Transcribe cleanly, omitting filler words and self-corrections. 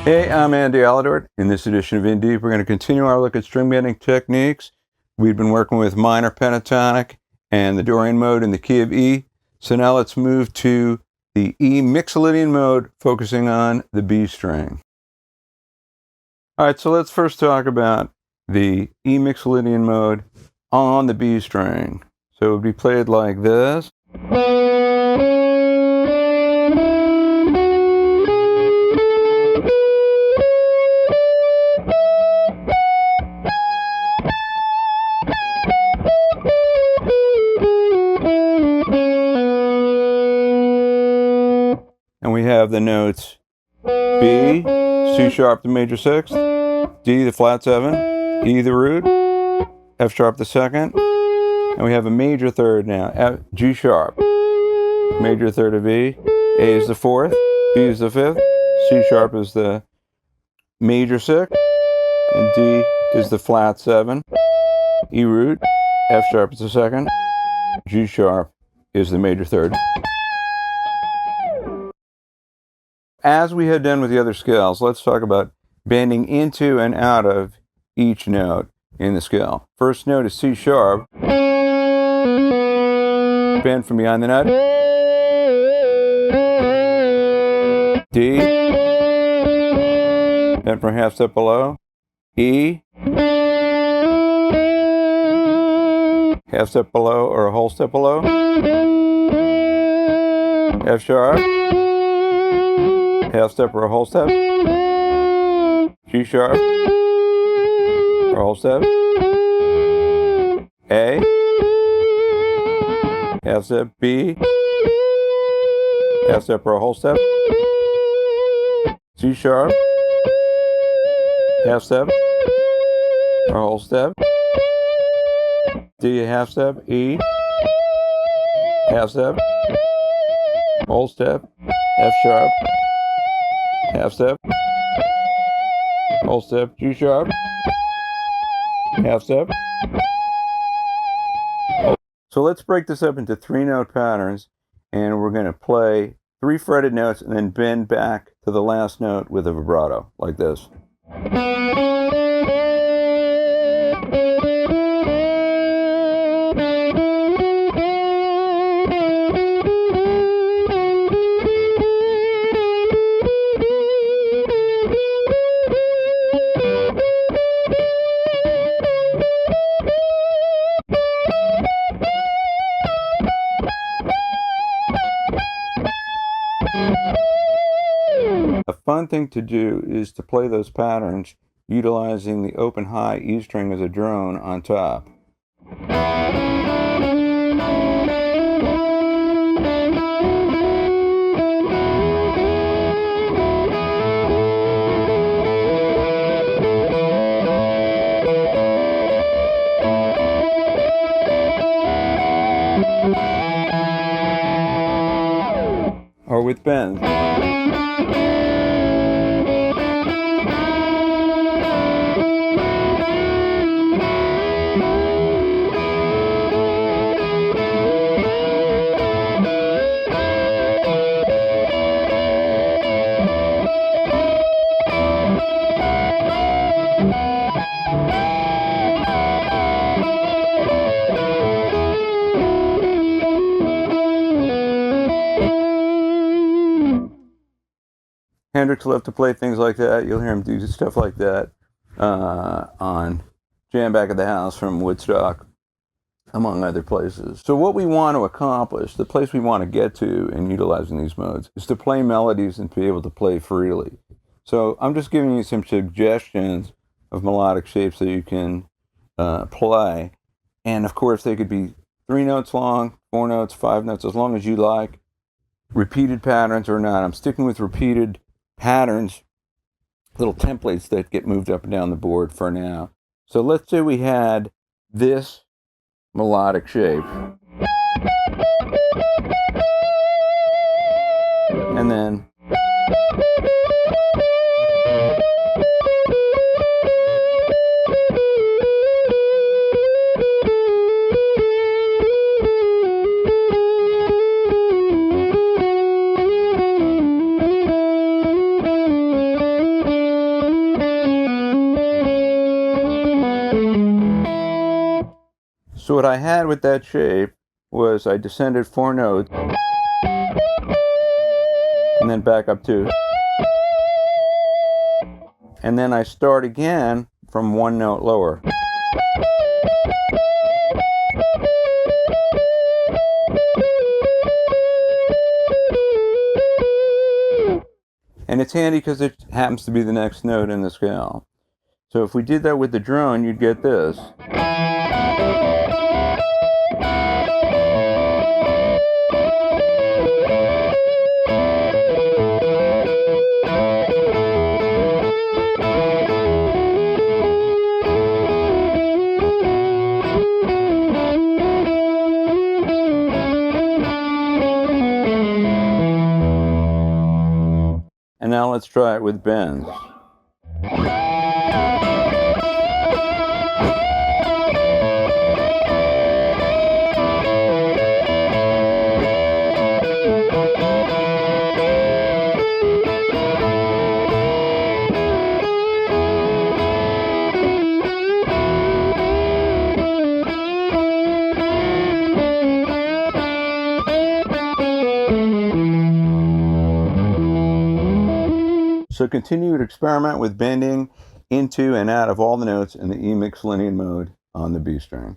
Hey, I'm Andy Aledort. In this edition of In Deep, we're going to continue our look at string bending techniques. We've been working with minor pentatonic and the Dorian mode in the key of E. So now let's move to the E Mixolydian mode, focusing on the B string. All right, so let's first talk about the E Mixolydian mode on the B string. So it would be played like this. And we have the notes B, C sharp the major sixth, D the flat seven, E the root, F sharp the second, and we have a major third now, G sharp, major third of E, A is the fourth, B is the fifth, C sharp is the major sixth, and D is the flat seven, E root, F sharp is the second, G sharp is the major third. As we had done with the other scales, let's talk about bending into and out of each note in the scale. First note is C sharp. Bend from behind the note. D. Bend from half step below. E. Half step below or a whole step below. F sharp. Half step or a whole step. G sharp or a whole step. A. Half step. B. Half step or a whole step. C sharp. Half step or a whole step. D half step. E. Half step. Whole step. F sharp. Half step, whole step, G sharp, half step. So let's break this up into 3-note patterns, and we're going to play 3 fretted notes and then bend back to the last note with a vibrato, like this. A fun thing to do is to play those patterns utilizing the open high E string as a drone on top. Or with bends. Hendrix loved to play things like that. You'll hear him do stuff like that on Jam Back at the House from Woodstock, among other places. So what we want to accomplish, the place we want to get to in utilizing these modes, is to play melodies and be able to play freely. So I'm just giving you some suggestions of melodic shapes that you can play. And of course, they could be 3 notes long, 4 notes, 5 notes, as long as you like. Repeated patterns or not. I'm sticking with repeated patterns, little templates that get moved up and down the board for now. So let's say we had this melodic shape. And then So what I had with that shape was I descended 4 notes and then back up 2. And then I start again from 1 note lower. And it's handy because it happens to be the next note in the scale. So if we did that with the drone, you'd get this. And now let's try it with bends. So continue to experiment with bending into and out of all the notes in the E Mixolydian mode on the B string.